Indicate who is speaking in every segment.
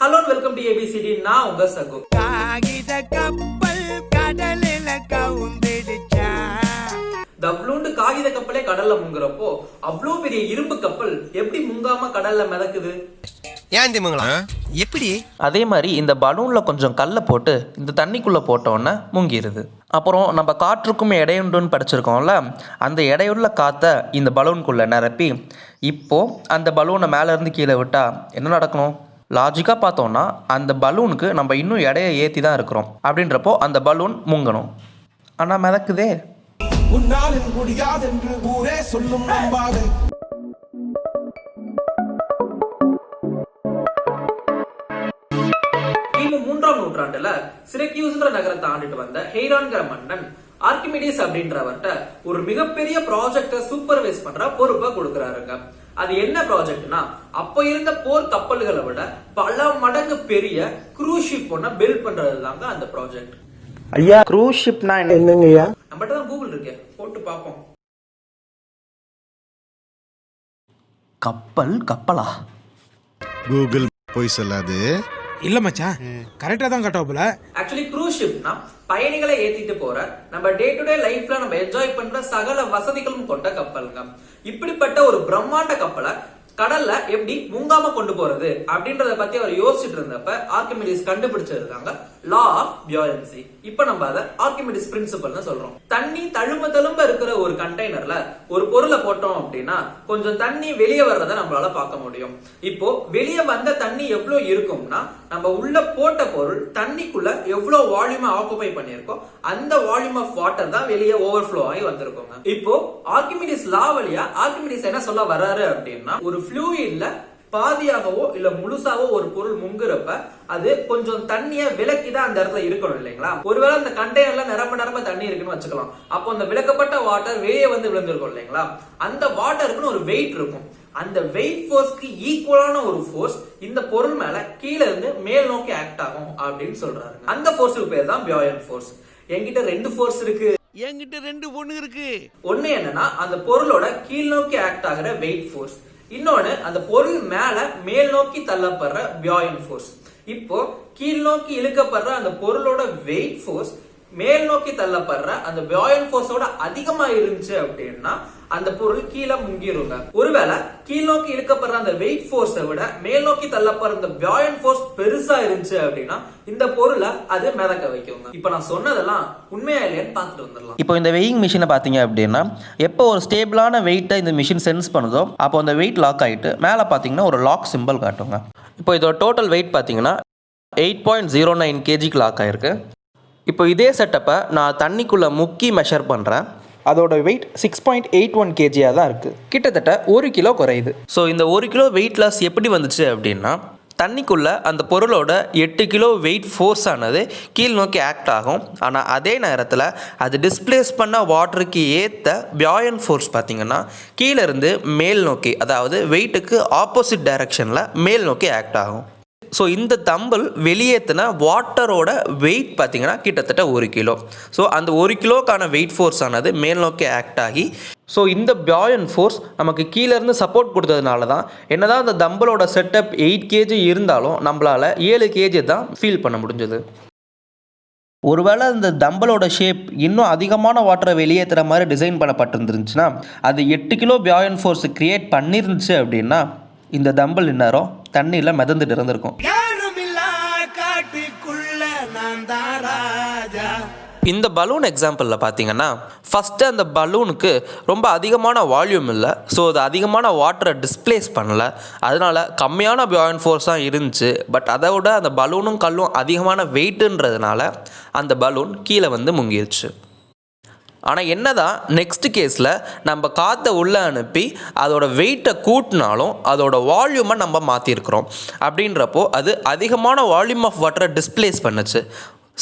Speaker 1: Hello and welcome to ABCD. நான் உங்க சகு.
Speaker 2: காகித கப்பல் கடலில கவுந்திடுச்சா.
Speaker 1: தவ்ளூண்டு காகித கப்பலே கடல்ல முங்குறப்போ அவ்வளோ பெரிய இரும்பு கப்பல் எப்படி முங்காம கடல்ல மிதக்குது?
Speaker 3: ஏன் திமுங்களா எப்படி?
Speaker 4: அதே மாதிரி இந்த பலூன்ல கொஞ்சம் கல்லை போட்டு இந்த தண்ணிக்குள்ள போட்டோன்னே முங்கிடுது. அப்புறம் நம்ம காற்றுக்கும் எடையுண்டுன்னு படிச்சிருக்கோம்ல, அந்த எடையுள்ள காற்றை இந்த பலூனுக்குள்ள நிரப்பி இப்போ அந்த பலூனை மேலேருந்து கீழே விட்டா என்ன நடக்கணும்? லாஜிக்காக பார்த்தோன்னா அந்த பலூனுக்கு நம்ம இன்னும் எடையை ஏற்றி தான் இருக்கிறோம். அப்படின்றப்போ அந்த பலூன் முங்கணும். ஆனால் மிதக்குதே.
Speaker 2: உன்னாலில் முடியாதென்று ஊரே சொல்லும் நம்பாது.
Speaker 1: கிமு 3ஆம் நூற்றாண்டுல சிரக்கியூஸ்ன்ற நகரத்தை ஆண்டுட்டு வந்த ஹெய்ரான்கிற மன்னன் ஆர்கிமிடிஸ் அப்படின்றவர்கிட்ட ஒரு மிகப்பெரிய ப்ராஜெக்ட சூப்பர்வைஸ் பண்ற பொறுப்பை கொடுக்கறாருங்க. அது என்ன ப்ராஜெக்ட்னா, அப்ப இருந்த போர் கப்பல்களை விட பல மடங்கு பெரிய க்ரூஸ் ஷிப் ஒன்ன பில்ட் பண்றது தாங்க அந்த ப்ராஜெக்ட்.
Speaker 5: ஐயா, க்ரூஸ் ஷிப்னா என்னங்க ஐயா?
Speaker 1: நம்மகிட்ட தான் கூகுள் இருக்கு, போட்டு பார்ப்போம்.
Speaker 4: கப்பலா?
Speaker 3: கூகுள் போய் சொல்லாது.
Speaker 6: இல்ல மச்சான், கரெக்டா தான் கட்டோப்ல.
Speaker 1: ஆக்சுவலி க்ரூஸ் ஷிப்னா பயணிகளை ஏத்திட்டு போற நம்ம டே டு டே லைஃப்ல நம்ம என்ஜாய் பண்ற சகல வசதிகளும் கொண்ட கப்பலுங்க. இப்படிப்பட்ட ஒரு பிரம்மாண்ட கப்பலை கடல்ல எப்படி முங்காம கொண்டு போறது அப்படின்றத பத்தி அவர் யோசிச்சுட்டு இருந்தப்ப ஆர்கிமிடிஸ் கண்டுபிடிச்சிருக்காங்க லா ஆஃப் பியோயன்சி. இப்ப நம்ம அதை ஆர்கிமிடிஸ் பிரின்சிபல்னு சொல்றோம். தண்ணி தழும்ப இருக்கிற ஒரு கண்டெய்னர்ல ஒரு பொருளை போட்டோம் அப்படின்னா கொஞ்சம் தண்ணி வெளியே வர்றதை நம்மளால பார்க்க முடியும். இப்போ வெளியே வந்த தண்ணி எவ்வளவு இருக்கும்னா, நம்ம உள்ள போட்ட பொருள் தண்ணிக்குள்ள எவ்வளவு வால்யூம் ஆக்குபை பண்ணிருக்கோம் அந்த வால்யூம் ஆஃப் வாட்டர் தான் வெளியே ஓவர்ஃப்ளோ ஆகி வந்திருக்கோங்க. இப்போ ஆர்கிமிடிஸ் லா வழியா ஆர்கிமிடிஸ் என்ன சொல்ல வர்றாரு அப்படின்னா, ஒரு ஃப்ளூயிட்ல பாதியாகவோ இல்ல முழுசாவோ ஒரு பொருள் முங்குறப்ப அது கொஞ்சம் தண்ணிய விலக்கிதான் அந்த இடத்துல இருக்கணும் இல்லைங்களா? ஒருவேளை அந்த கண்டெய்னர்ல நிரம்ப தண்ணி இருக்குன்னு வச்சுக்கலாம். அப்போ அந்த விலக்கப்பட்ட வாட்டர் வெளியே வந்து விழுந்திருக்கும் இல்லைங்களா? அந்த வாட்டருக்குன்னு ஒரு வெயிட் இருக்கும். அந்த வெயிட் ஃபோர்ஸ்க்கு ஈக்குவலான ஒரு ஃபோர்ஸ் இந்த பொருள் மேல கீழே இருந்து மேல் நோக்கி ஆக்ட் ஆகும் அப்படின்னு சொல்றாரு. அந்த ஃபோர்ஸுக்கு பேர் தான் பியோயன்ட் ஃபோர்ஸ். என்கிட்ட 2 ஃபோர்ஸ் இருக்கு.
Speaker 2: என்கிட்ட 2 பொண்ணு இருக்கு.
Speaker 1: ஒண்ணு என்னன்னா, அந்த பொருளோட கீழ் நோக்கி ஆக்ட் ஆகிற வெயிட் ஃபோர்ஸ். இன்னொன்னு அந்த பொருள் மேல மேல் நோக்கி தள்ளப்படுற பியோயன்ட் ஃபோர்ஸ். இப்போ கீழ் நோக்கி இழுக்கப்படுற அந்த பொருளோட வெயிட் ஃபோர்ஸ் மேல் நோக்கி தள்ளப்படுற அந்த பியோயன்ட் ஃபோர்ஸோட அதிகமா இருந்துச்சு அப்படின்னா அந்த பொருள் கீழே முங்கிருங்க. ஒருவேளை கீழ் நோக்கி இழுக்கப்படுற அந்த வெயிட் ஃபோர்ஸை விட மேல் நோக்கி தள்ளப்படுற அந்த பியோயன்ட் ஃபோர்ஸ் பெருசா இருந்துச்சு அப்படின்னா இந்த பொருளை அது மிதக்க வைக்குங்க. இப்ப நான் சொன்னதெல்லாம் உண்மையா இல்லையான்னு பார்த்துட்டு வந்துடலாம்.
Speaker 4: இப்போ இந்த வெயிங் மிஷினை பார்த்தீங்க அப்படின்னா, எப்போ ஒரு ஸ்டேபிளான வெயிட்டை இந்த மிஷின் சென்ஸ் பண்ணுதோ அப்போ அந்த வெயிட் லாக் ஆகிட்டு மேலே பார்த்தீங்கன்னா ஒரு லாக் சிம்பிள் காட்டுங்க. இப்போ இதோட டோட்டல் வெயிட் பார்த்தீங்கன்னா 8.09 kgக்கு லாக் ஆகிருக்கு. இப்போ இதே செட்டப்பை நான் தண்ணிக்குள்ளே முக்கி மெஷர் பண்ணுறேன். அதோட வெயிட் 6.81 kgயாக தான் இருக்குது. கிட்டத்தட்ட 1 கிலோ குறையுது. ஸோ இந்த 1 கிலோ வெயிட் லாஸ் எப்படி வந்துச்சு அப்படின்னா, தண்ணிக்குள்ளே அந்த பொருளோட 8 கிலோ வெயிட் ஃபோர்ஸ் ஆனது கீழ் நோக்கி ஆக்ட் ஆகும். ஆனால் அதே நேரத்தில் அது டிஸ்பிளேஸ் பண்ண வாட்டருக்கு ஏற்ற பியோயன்ட் ஃபோர்ஸ் பார்த்திங்கன்னா கீழேருந்து மேல் நோக்கி, அதாவது வெயிட்டுக்கு ஆப்போசிட் டைரக்ஷனில் மேல் நோக்கி ஆக்ட் ஆகும். ஸோ இந்த தம்பிள் வெளியேற்றின வாட்டரோட வெயிட் பார்த்திங்கன்னா கிட்டத்தட்ட 1 கிலோ. ஸோ அந்த 1 கிலோக்கான வெயிட் ஃபோர்ஸ் ஆனது மேல் நோக்கி ஆக்ட் ஆகி, ஸோ இந்த பியோயன்ட் ஃபோர்ஸ் நமக்கு கீழேருந்து சப்போர்ட் கொடுத்ததுனால தான் என்னதான் அந்த தம்பிளோட செட்டப் 8 kg இருந்தாலும் நம்மளால் 7 kg தான் ஃபீல் பண்ண முடிஞ்சது. ஒருவேளை இந்த தம்பலோட ஷேப் இன்னும் அதிகமான வாட்டரை வெளியேற்றுற மாதிரி டிசைன் பண்ணப்பட்டிருந்துருந்துச்சுன்னா, அது 8 கிலோ பியோயன்ட் ஃபோர்ஸ் கிரியேட் பண்ணிருந்துச்சு அப்படின்னா இந்த தம்பல் இந்நேரம் தண்ணியில் மிதந்துட்டு இருந்திருக்கும். இந்த பலூன் எக்ஸாம்பிளில் பார்த்தீங்கன்னா, ஃபஸ்ட்டு அந்த பலூனுக்கு ரொம்ப அதிகமான வால்யூம் இல்லை. ஸோ அது அதிகமான வாட்டரை டிஸ்பிளேஸ் பண்ணலை. அதனால் கம்மியான பியோயன்ட் ஃபோர்ஸ் தான் இருந்துச்சு. பட் அதை விட அந்த பலூனும் கல்லும் அதிகமான வெயிட்டுன்றதுனால அந்த பலூன் கீழே வந்து முங்கிருச்சு. ஆனால் என்னதான் நெக்ஸ்ட் கேஸில் நம்ம காற்றை உள்ளே அனுப்பி அதோட வெயிட்டை கூட்டினாலும் அதோட வால்யூமை நம்ம மாற்றிருக்கிறோம். அப்படின்றப்போ அது அதிகமான வால்யூம் ஆஃப் வாட்டரை டிஸ்பிளேஸ் பண்ணுச்சு.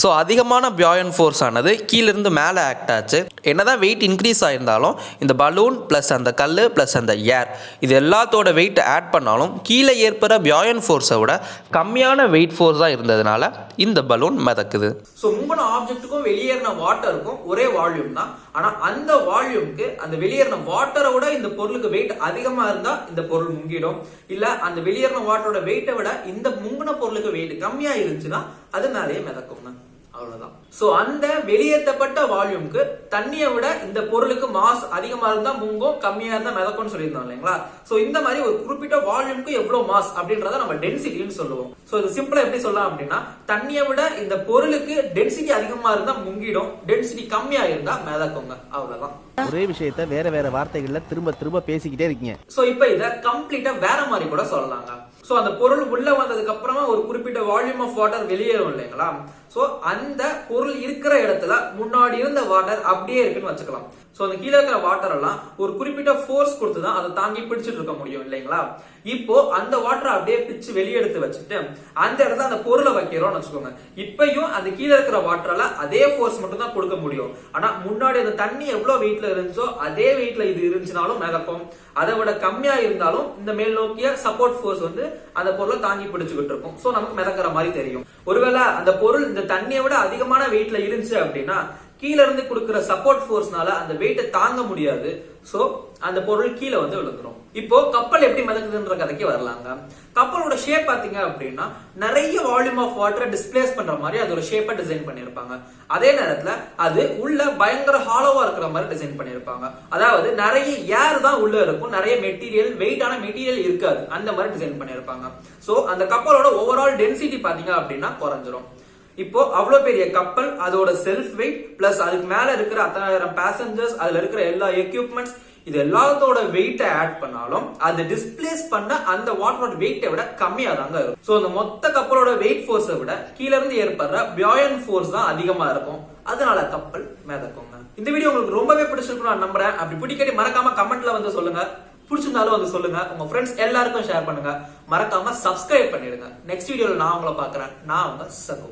Speaker 4: ஸோ அதிகமான பியாயன் ஃபோர்ஸ் ஆனது கீழிருந்து மேலே ஆக்ட் ஆச்சு. என்னதான் வெயிட் இன்க்ரீஸ் ஆயிருந்தாலும் இந்த பலூன் ப்ளஸ் அந்த கல் ப்ளஸ் அந்த ஏர் இது எல்லாத்தோட வெயிட் ஆட் பண்ணாலும் கீழே ஏற்படுற பியாயன் ஃபோர்ஸை விட கம்மியான வெயிட் ஃபோர்ஸ் தான் இருந்ததுனால இந்த பலூன் மிதக்குது.
Speaker 1: ஸோ முங்கின ஆப்ஜெக்ட்டுக்கும் வெளியேறின வாட்டருக்கும் ஒரே வால்யூம் தான். ஆனால் அந்த வால்யூம்க்கு அந்த வெளியேறின வாட்டரை விட இந்த பொருளுக்கு வெயிட் அதிகமாக இருந்தால் இந்த பொருள் முங்கிடும். இல்லை அந்த வெளியேறின வாட்டரோட வெயிட்டை விட இந்த முங்கின பொருளுக்கு வெயிட் கம்மியாக இருந்துச்சுன்னா அதனாலேயே மிதக்கும்னா அவ்வளவுதான். சோ அந்த வெளியேற்றப்பட்ட வால்யூம்க்கு தண்ணியை விட இந்த பொருளுக்கு மாஸ் அதிகமா இருந்தா முங்கும், கம்மியா இருந்தா மிதக்கும்னு சொல்லியிருந்தோம் இல்லைங்களா? சோ இந்த மாதிரி ஒரு குறிப்பிட்ட வால்யூம்க்கு எவ்வளவு மாஸ் அப்படின்றத நம்ம டென்சிட்டின்னு சொல்லுவோம். சோ இது சிம்பிளா எப்படி சொல்லலாம் அப்படின்னா, தண்ணியை விட இந்த பொருளுக்கு டென்சிட்டி அதிகமா இருந்தா முங்கிடும், டென்சிட்டி கம்மியா இருந்தா மிதக்குங்க, அவ்வளவுதான்.
Speaker 7: ஒரே விஷயத்த வேற வேற வார்த்தைகள்ல திரும்ப திரும்ப பேசிக்கிட்டே இருக்கீங்க.
Speaker 1: சோ இப்போ இத கம்ப்ளீட்டா வேற மாதிரி கூட சொல்லலாங்க. சோ அந்த பொருள் உள்ள வந்ததுக்கு அப்புறமா ஒரு குறிப்பிட்ட வால்யூம் ஆஃப் வாட்டர் வெளியேறும் இல்லைங்களா? சோ அந்த பொருள் இருக்கிற இடத்துல முன்னாடி இருந்த வாட்டர் அப்படியே இருக்குன்னு வச்சுக்கலாம். சோ அந்த கீழே இருக்கிற வாட்டர் எல்லாம் ஒரு குறிப்பிட்ட ஃபோர்ஸ் கொடுத்துதான் அதை தாங்கி பிடிச்சிட்டு இருக்க முடியும் இல்லைங்களா? இப்போ அந்த வாட்டரை அப்படியே பிடிச்சு வெளியெடுத்து வச்சுட்டு அந்த இடத்துல அந்த பொருளை வைக்கிறோம்னு வச்சுக்கோங்க. இப்பயும் அந்த கீழே இருக்கிற வாட்டரால அதே ஃபோர்ஸ் மட்டும் தான் கொடுக்க முடியும். ஆனா முன்னாடி அந்த தண்ணி எவ்வளவு வெயிட்ல இருந்துச்சோ அதே வெயிட்ல இது இருந்துச்சுனாலும் மிதக்கும். அதை விட கம்மியா இருந்தாலும் இந்த மேல் நோக்கிய சப்போர்ட் ஃபோர்ஸ் வந்து அந்த பொருளை தாங்கி பிடிச்சுக்கிட்டு இருக்கும். சோ நமக்கு மிதக்கிற மாதிரி தெரியும். ஒருவேளை அந்த பொருள் இந்த தண்ணியை விட அதிகமான வெயிட்ல இருந்துச்சு அப்படின்னா கீழ இருந்து கொடுக்கிற சப்போர்ட் ஃபோர்ஸ்னால அந்த வெயிட்டை தாங்க முடியாது. சோ அந்த பொருள் கீழே வந்து விழுந்துரும். இப்போ கப்பல் எப்படி மிதக்குதுன்ற கதைக்கு வரலாங்க. கப்பலோட ஷேப் பாத்தீங்க அப்படின்னா நிறைய வால்யூம் ஆஃப் வாட்டரை டிஸ்பிளேஸ் பண்ற மாதிரி அதோட ஷேப்பை டிசைன் பண்ணிருப்பாங்க. அதே நேரத்துல அது உள்ள பயங்கர ஹாலோவா இருக்கிற மாதிரி டிசைன் பண்ணிருப்பாங்க. அதாவது நிறைய ஏர் தான் உள்ள இருக்கும், நிறைய மெட்டீரியல் வெயிட்டான மெட்டீரியல் இருக்காது, அந்த மாதிரி டிசைன் பண்ணிருப்பாங்க. சோ அந்த கப்பலோட ஓவரால் டென்சிட்டி பாத்தீங்க அப்படின்னா குறைஞ்சிரும். இப்போ அவ்வளவு பெரிய கப்பல், அதோட செல்ஃப் வெயிட் பிளஸ் அதுக்கு மேல இருக்கிற 10,000 பேசஞ்சர்ஸ், அதுல இருக்கிற எல்லா எக்யூப்மெண்ட்ஸ், இது எல்லாத்தோட வெயிட்டை ஆட் பண்ணாலும் அது டிஸ்பிளேஸ் பண்ண அந்த வாட்டரோட வெயிட்டை விட கம்மியா தாங்க இருக்கும். சோ அந்த மொத்த கப்பலோட வெயிட் ஃபோர்ஸை விட கீழ இருந்து ஏற்படுற பியாயன் ஃபோர்ஸ் தான் அதிகமா இருக்கும். அதனால கப்பல் மிதக்குங்க. இந்த வீடியோ உங்களுக்கு ரொம்பவே பிடிச்சிருக்கும் நான் நம்புறேன். அப்படி பிடிக்காட்டி மறக்காம கமெண்ட்ல வந்து சொல்லுங்க. பிடிச்சிருந்தாலும் வந்து சொல்லுங்க. உங்க ஃப்ரெண்ட்ஸ் எல்லாருக்கும் ஷேர் பண்ணுங்க. மறக்காம சப்ஸ்கிரைப் பண்ணிடுங்க. நெக்ஸ்ட் வீடியோல நான் உங்களை பாக்குறேன். நான் உங்க சகோ.